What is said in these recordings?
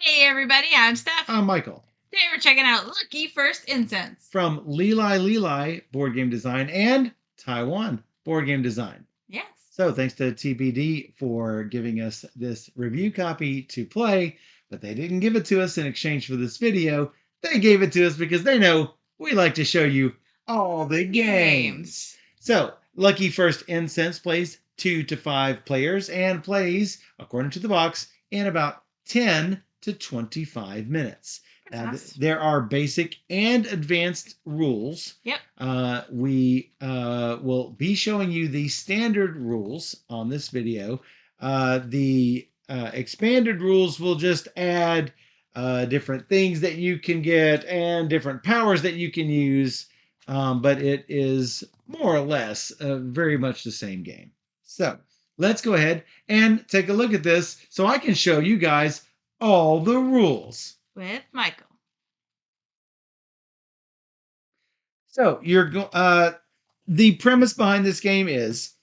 Hey everybody, I'm Steph. I'm Michael. Today we're checking out Lucky First Incense. From Lili Board Game Design and Taiwan Board Game Design. Yes. So thanks to TBD for giving us this review copy to play, but they didn't give it to us in exchange for this video. They gave it to us because they know we like to show you all the games. So Lucky First Incense plays 2 to 5 players and plays, according to the box, in about 10 to 25 minutes. Now, there are basic and advanced rules. Yep. We will be showing you the standard rules on this video. The expanded rules will just add different things that you can get and different powers that you can use, but it is more or less very much the same game. So let's go ahead and take a look at this so I can show you guys all the rules. With Michael. So the premise behind this game is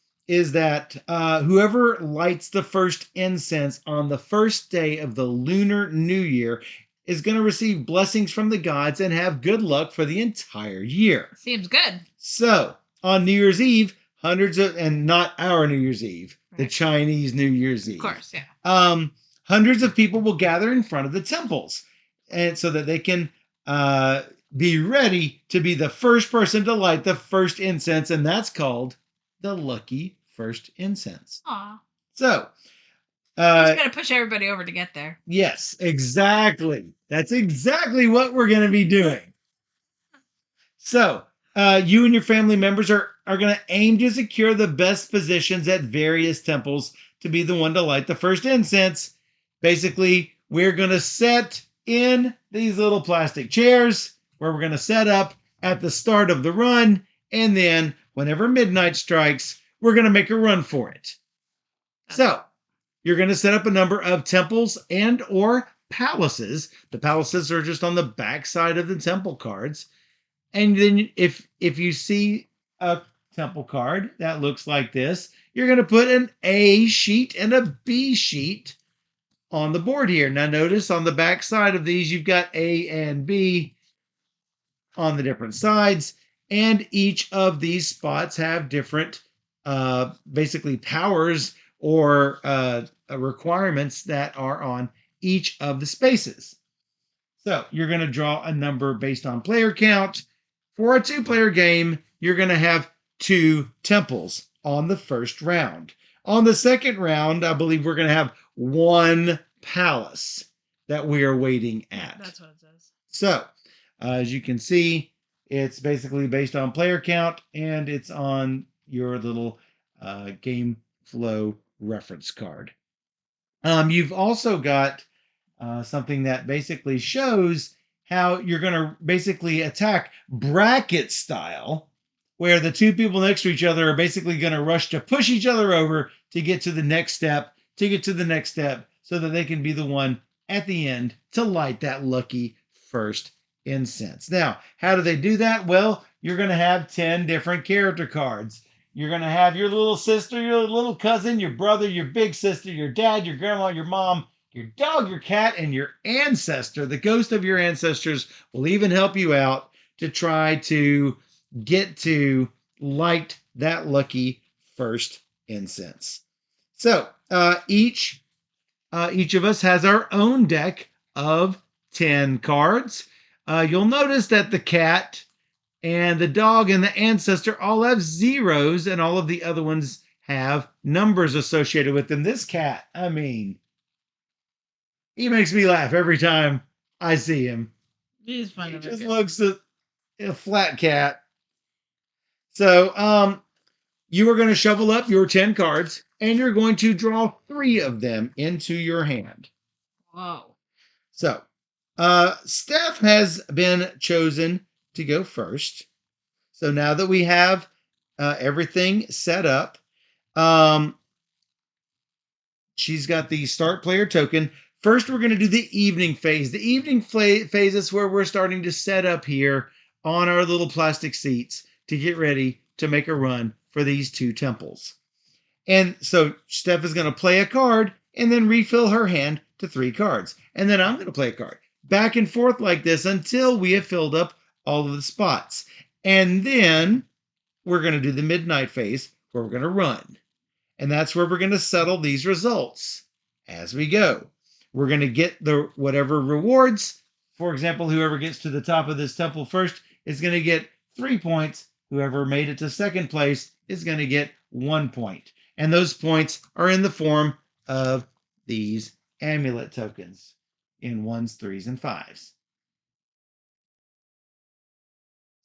that whoever lights the first incense on the first day of the Lunar New Year is going to receive blessings from the gods and have good luck for the entire year. Seems good. So on New Year's Eve, and not our New Year's Eve, right, the Chinese New Year's Eve. Of course, yeah. Hundreds of people will gather in front of the temples, and so that they can be ready to be the first person to light the first incense, and that's called the Lucky First Incense. Aw. So, just gotta push everybody over to get there. Yes, exactly. That's exactly what we're gonna be doing. So, you and your family members are gonna aim to secure the best positions at various temples to be the one to light the first incense. Basically, we're gonna set in these little plastic chairs where we're going to set up at the start of the run, and then whenever midnight strikes, we're going to make a run for it. So you're going to set up a number of temples and or palaces. The palaces are just on the back side of the temple cards. And then if you see a temple card that looks like this, you're going to put an A sheet and a B sheet on the board here. Now notice on the back side of these, you've got A and B on the different sides, and each of these spots have different basically powers or requirements that are on each of the spaces. So you're going to draw a number based on player count. For a 2-player game, you're going to have 2 temples on the first round. On the second round, I believe we're going to have 1 palace that we are waiting at. That's what it says. So, as you can see, it's basically based on player count, and it's on your little game flow reference card. You've also got something that basically shows how you're going to basically attack bracket style, where the 2 people next to each other are basically going to rush to push each other over to get to the next step, so that they can be the one at the end to light that lucky first incense. Now, how do they do that? Well, you're going to have 10 different character cards. You're going to have your little sister, your little cousin, your brother, your big sister, your dad, your grandma, your mom, your dog, your cat, and your ancestor. The ghost of your ancestors will even help you out to try to get to light that lucky first incense. So each of us has our own deck of 10 cards. You'll notice that the cat and the dog and the ancestor all have zeros, and all of the other ones have numbers associated with them. This cat, I mean, he makes me laugh every time I see him. He's fun. He just looks a flat cat. So, you are going to shovel up your 10 cards, and you're going to draw 3 of them into your hand. Whoa. So, Steph has been chosen to go first. So now that we have everything set up, she's got the start player token. First, we're going to do the evening phase. The evening phase is where we're starting to set up here on our little plastic seats to get ready to make a run for these 2 temples. And so Steph is going to play a card and then refill her hand to 3 cards. And then I'm going to play a card. Back and forth like this until we have filled up all of the spots. And then we're going to do the midnight phase where we're going to run. And that's where we're going to settle these results as we go. We're going to get the whatever rewards. For example, whoever gets to the top of this temple first is going to get 3 points. Whoever made it to second place is going to get 1 point. And those points are in the form of these amulet tokens in 1s, 3s, and 5s.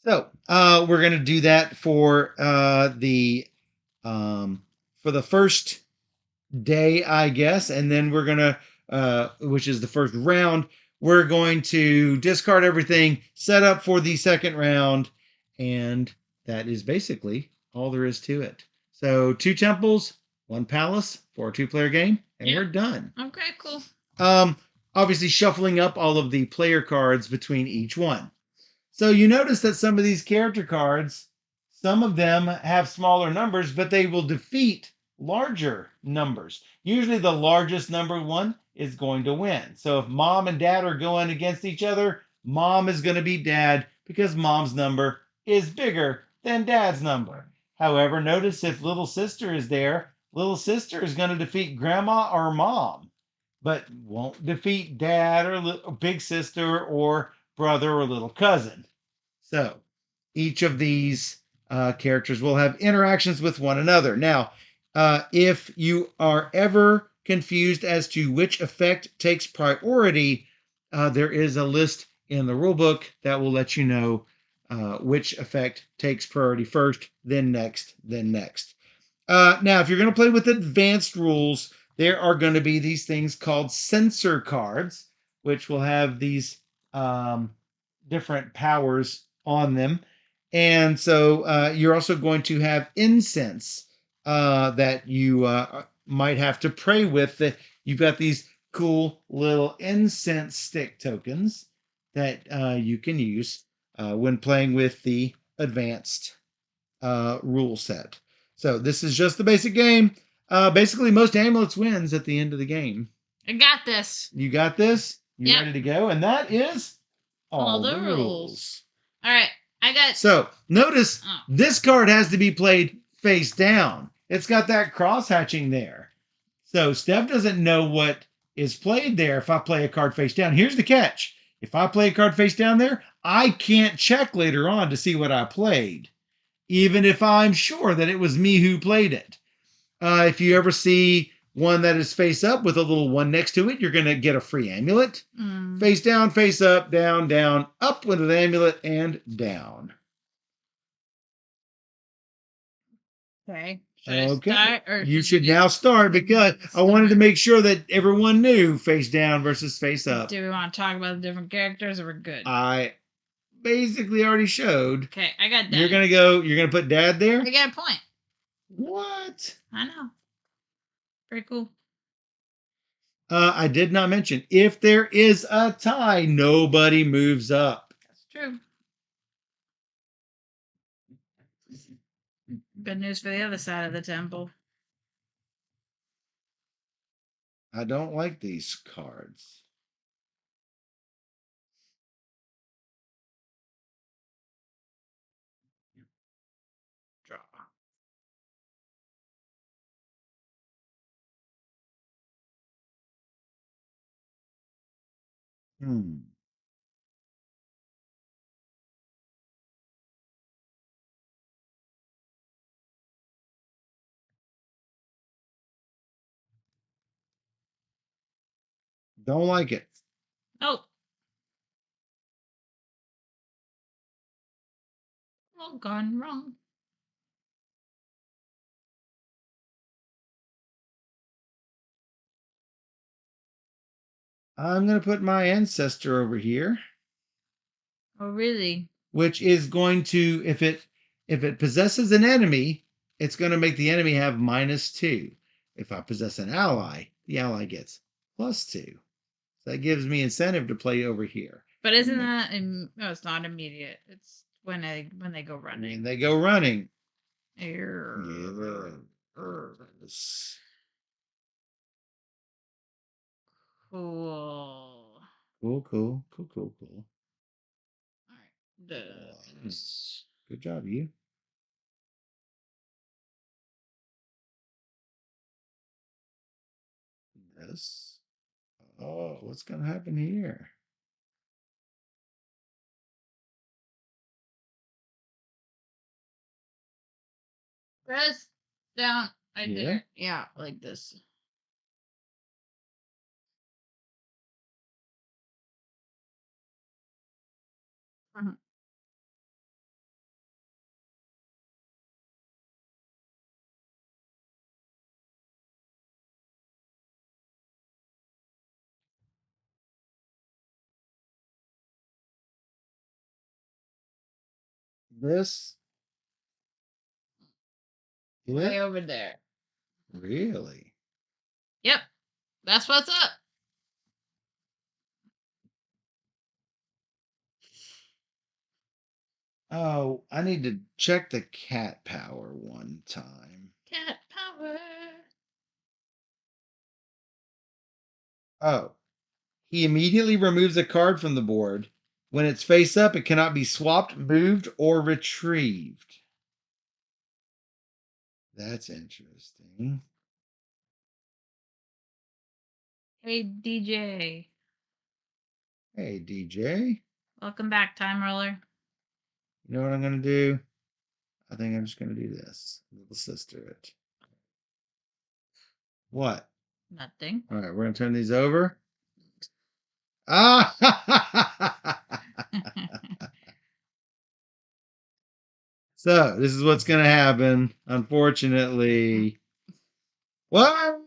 So we're going to do that for the first day, I guess, and then we're gonna, which is the first round, we're going to discard everything, set up for the second round, and that is basically all there is to it. So 2 temples, 1 palace for a 2-player game, and we're done. Okay, cool. Obviously shuffling up all of the player cards between each one. So you notice that some of these character cards, some of them have smaller numbers, but they will defeat larger numbers. Usually the largest number one is going to win. So if mom and dad are going against each other, mom is going to beat dad because mom's number is bigger than dad's number. However, notice if little sister is there, little sister is going to defeat grandma or mom, but won't defeat dad or big sister or brother or little cousin. So each of these characters will have interactions with one another. Now, if you are ever confused as to which effect takes priority, there is a list in the rulebook that will let you know which effect takes priority first, then next, then next. Now, if you're going to play with advanced rules, there are going to be these things called sensor cards, which will have these different powers on them. And so you're also going to have incense that you might have to pray with. You've got these cool little incense stick tokens that you can use when playing with the advanced rule set. So this is just the basic game. Basically, most amulets wins at the end of the game. I got this. You got this? You Yep. ready to go? And that is All the rules. All right, I got. So notice this card has to be played face down. It's got that cross hatching there. So Steph doesn't know what is played there if I play a card face down. Here's the catch. If I play a card face down there, I can't check later on to see what I played, even if I'm sure that it was me who played it. If you ever see one that is face up with a little 1 next to it, you're going to get a free amulet. Face down, face up, down, down, up with an amulet, and down. Okay. Should I start? Or you should now start because I wanted to make sure that everyone knew face down versus face up. Do we want to talk about the different characters or we're good? I basically already showed. Okay, I got dad. You're going to put dad there? I got a point. What? I know. Pretty cool. I did not mention, if there is a tie, nobody moves up. That's true. Good news for the other side of the temple. I don't like these cards. Draw. Don't like it. Oh. All gone wrong. I'm going to put my ancestor over here. Oh, really? Which is going to, if it possesses an enemy, it's going to make the enemy have -2. If I possess an ally, the ally gets +2. So that gives me incentive to play over here. But isn't that? No, it's not immediate. It's when they go running. I mean, they go running. Yes. Cool. Cool, cool, cool, cool, cool. All right. Good job, you. Yes. Oh, what's gonna happen here? Press down. I did Yeah. it. Yeah, like this. Mhm. This. Way Yeah. over there. Really? Yep. That's what's up. Oh, I need to check the cat power one time. Cat power. Oh, he immediately removes a card from the board. When it's face up, it cannot be swapped, moved, or retrieved. That's interesting. Hey, DJ. Hey, DJ. Welcome back, Time Roller. You know what I'm going to do? I think I'm just going to do this. Little sister it. What? Nothing. All right, we're going to turn these over. Ah! So, this is what's going to happen, unfortunately. What?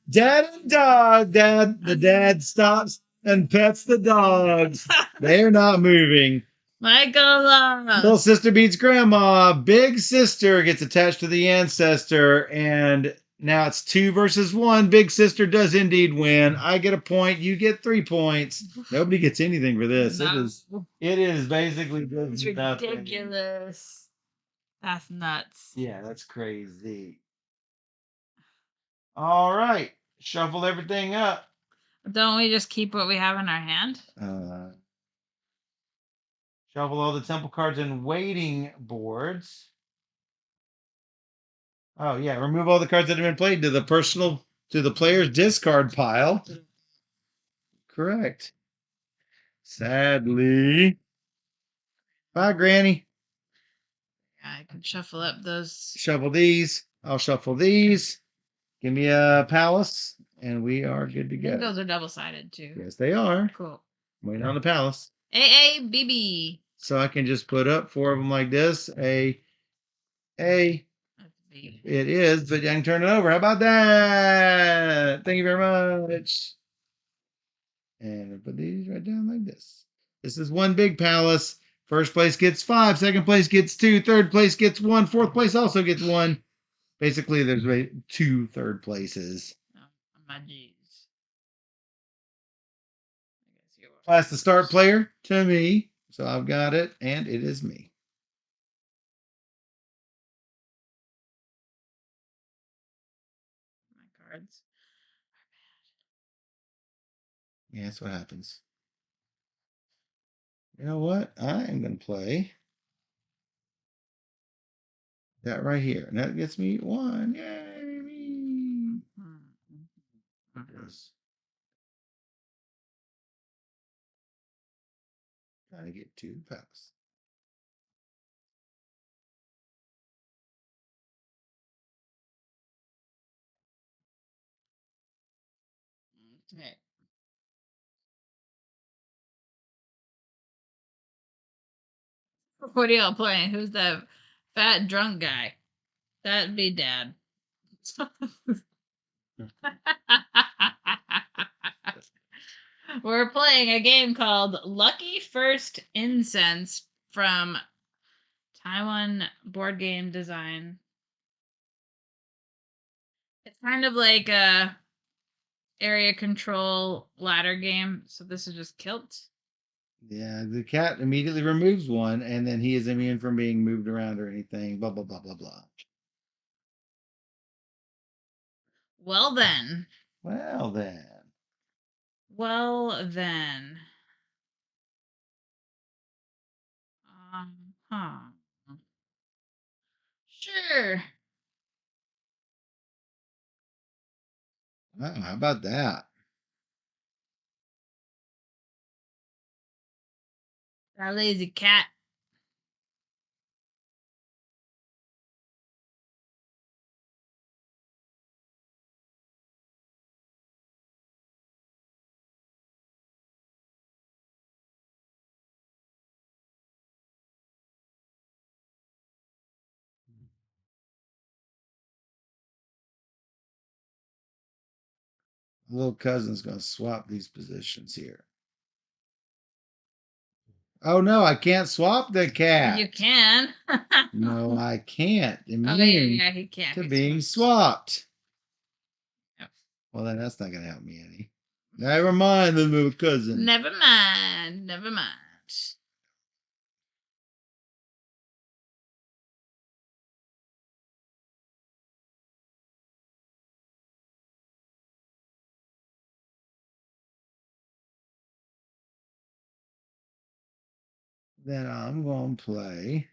Dad and dog. The dad stops and pets the dogs. They're not moving. Michael Little sister beats grandma. Big sister gets attached to the ancestor, and now it's 2 versus 1. Big sister does indeed win. I get a point. You get 3 points. Nobody gets anything for this. It is basically It's just nothing. ridiculous. That's nuts. Yeah, that's crazy. All right, shuffle everything up. Don't we just keep what we have in our hand? Uh, Shuffle all the temple cards and waiting boards. Oh yeah, remove all the cards that have been played to the player's discard pile. Correct. Sadly. Bye, Granny. Yeah, I can shuffle up those. Shuffle these. I'll shuffle these. Give me a palace, and we are good to I think go. those are double sided too. Yes, they are. Cool. Waiting on the palace. AABB. So I can just put up 4 of them like this. A. That's B. It is, but I can turn it over. How about that? Thank you very much. And I put these right down like this. This is one big palace. First place gets 5. Second place gets 2. Third place gets 1. Fourth place also gets 1. Basically, there's 2 third places. Oh, my G's. I guess yours. Pass the start player to me. So I've got it, and it is me. My cards. Yeah, that's what happens. You know what? I am going to play that right here. And that gets me 1. Yay, me. Yes. Trying to get 2 palace. Okay. What are y'all playing? Who's the fat drunk guy? That'd be Dad. We're playing a game called Lucky First Incense from Taiwan Board Game Design. It's kind of like a area control ladder game. So this is just kilt. Yeah, the cat immediately removes 1, and then he is immune from being moved around or anything. Blah, blah, blah, blah, blah. Well then. Well, then. Well, then. Huh. Sure. Oh, how about that? That lazy cat. Little cousin's going to swap these positions here. Oh no, I can't swap the cat. You can. No, I can't. Oh, yeah, he can't To be being swapped. swapped. Yep. Well, then that's not going to help me any. Never mind, the little cousin. Never mind. Never mind. Then I'm going to play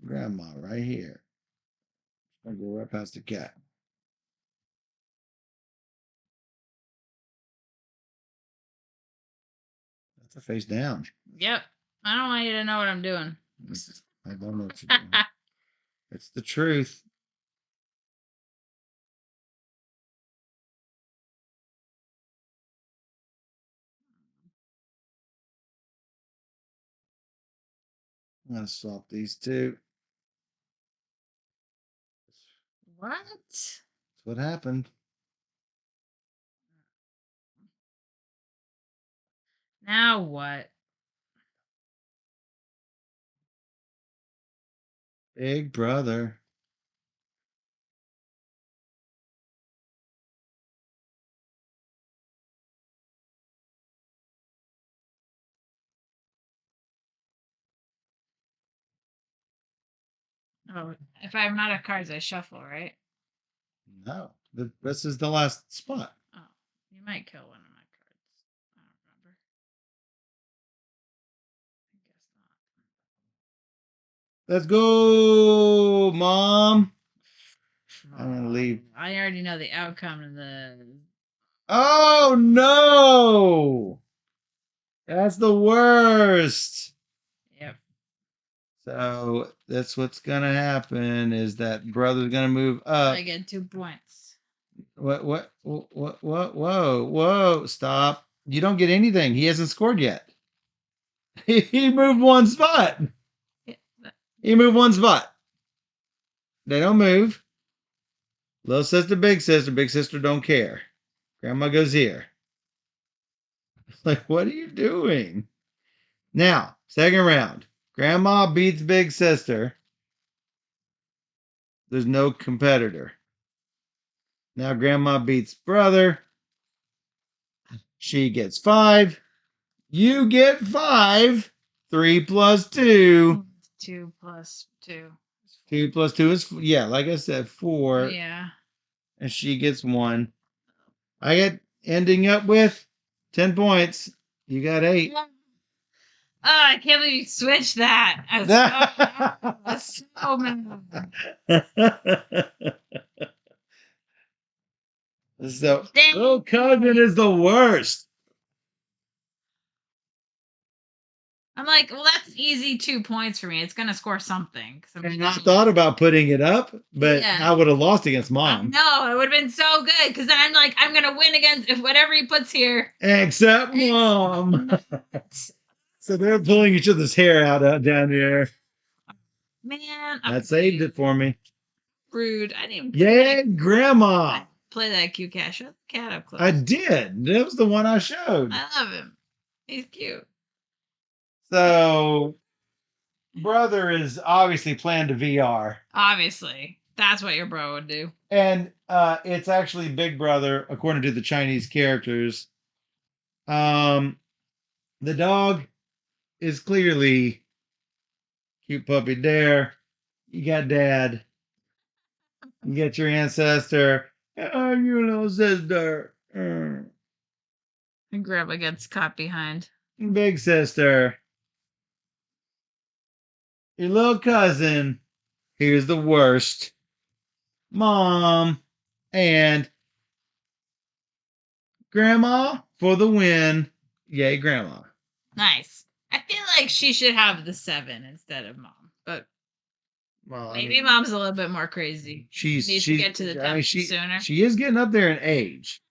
Grandma right here. I go right past the cat. That's a face down. Yep. I don't want you to know what I'm doing. I don't know what you're doing. It's the truth. I'm going to swap these two. What? That's what happened. Now what? Big brother. Oh, if I'm out of cards, I shuffle, right? No, this is the last spot. Oh, you might kill one of my cards. I don't remember. I guess not. Let's go, Mom. I'm gonna leave. I already know the outcome of the. Oh no! That's the worst. Yep. So that's what's gonna happen is that brother's gonna move up. I get 2 points. What? Whoa! Stop! You don't get anything. He hasn't scored yet. He moved one spot. Yeah, He moved one spot. They don't move. Little sister, big sister don't care. Grandma goes here. Like, what are you doing? Now, second round. Grandma beats big sister. There's no competitor. Now, grandma beats brother. She gets 5. You get 5. 3 plus 2. 2 plus 2. 2 plus 2 is, yeah, like I said, 4. Yeah. And she gets 1. I get ending up with 10 points. You got 8. Oh, I can't believe you switched that. I was so mad. So, little cousin is the worst. I'm like, well, that's easy 2 points for me. It's gonna score something. And I thought about putting it up, but Yeah. I would have lost against Mom. No, it would have been so good because then I'm like, I'm gonna win against whatever he puts here. Except Mom. So they're pulling each other's hair out down there. Man, That saved it for me. Rude. I didn't. Yay, Grandma. Play that cute cat. Shut the cat up, close. I did. That was the one I showed. I love him. He's cute. So, brother is obviously playing to VR. Obviously, that's what your bro would do. And it's actually Big Brother, according to the Chinese characters. The dog is clearly cute puppy there. You got dad. You got your ancestor. Oh, you little sister. And Grandma gets caught behind. Big sister. Your little cousin. Here's the worst. Mom. And Grandma for the win. Yay, Grandma. Nice. I feel like she should have the 7 instead of Mom, but Well, maybe Mom's a little bit more crazy. she's Needs to get to the temple she sooner. she is getting up there in age.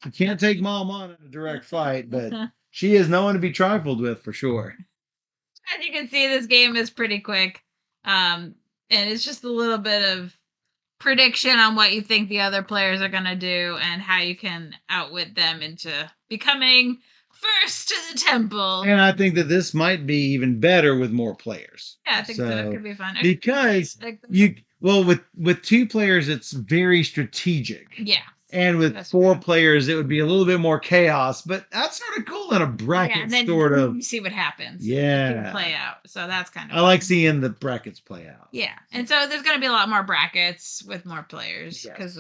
You can't take Mom on in a direct fight, but she is no one to be trifled with for sure. As you can see, this game is pretty quick. And it's just a little bit of prediction on what you think the other players are going to do and how you can outwit them into becoming first to the temple. And I think that this might be even better with more players. Yeah, I think so. It could be fun. Because with 2 players, it's very strategic. Yeah. And with 4 players, it would be a little bit more chaos, but that's sort of cool in a bracket, and then sort of. You see what happens. Yeah. Play out. So that's kind of I like seeing the brackets play out. Yeah. And so there's going to be a lot more brackets with more players because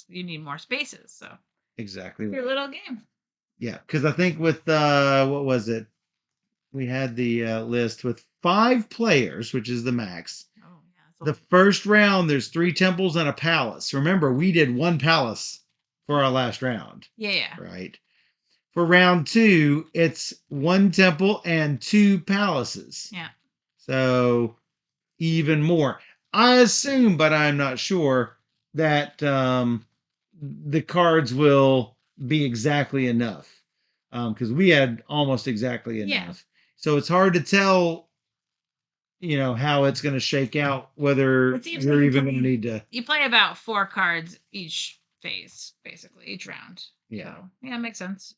you need more spaces. So exactly. Your little game. Yeah, because I think with what was it? We had the list with 5 players, which is the max. Oh, yeah. The first round, there's 3 temples and a palace. Remember, we did 1 palace for our last round. Yeah. Right. For round 2, it's 1 temple and 2 palaces. Yeah. So even more. I assume, but I'm not sure, that the cards will be exactly enough. Because we had almost exactly enough. Yeah. So it's hard to tell, how it's going to shake out, whether you're even going to need to. You play about 4 cards each phase, basically, each round. Yeah. So, yeah, it makes sense.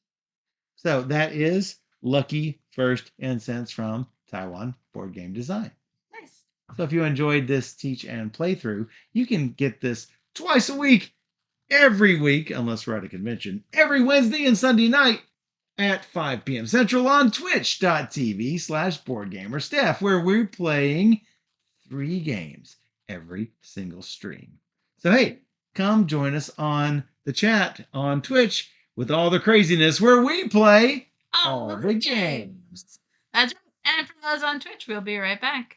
So that is Lucky First Incense from Taiwan Board Game Design. Nice. So if you enjoyed this teach and playthrough, you can get this twice a week, every week, unless we're at a convention, every Wednesday and Sunday night at 5 p.m. Central on twitch.tv/BoardGamerSteph, where we're playing 3 games every single stream. So hey, come join us on the chat on Twitch with all the craziness where we play all the games. That's right. And for those on Twitch, we'll be right back.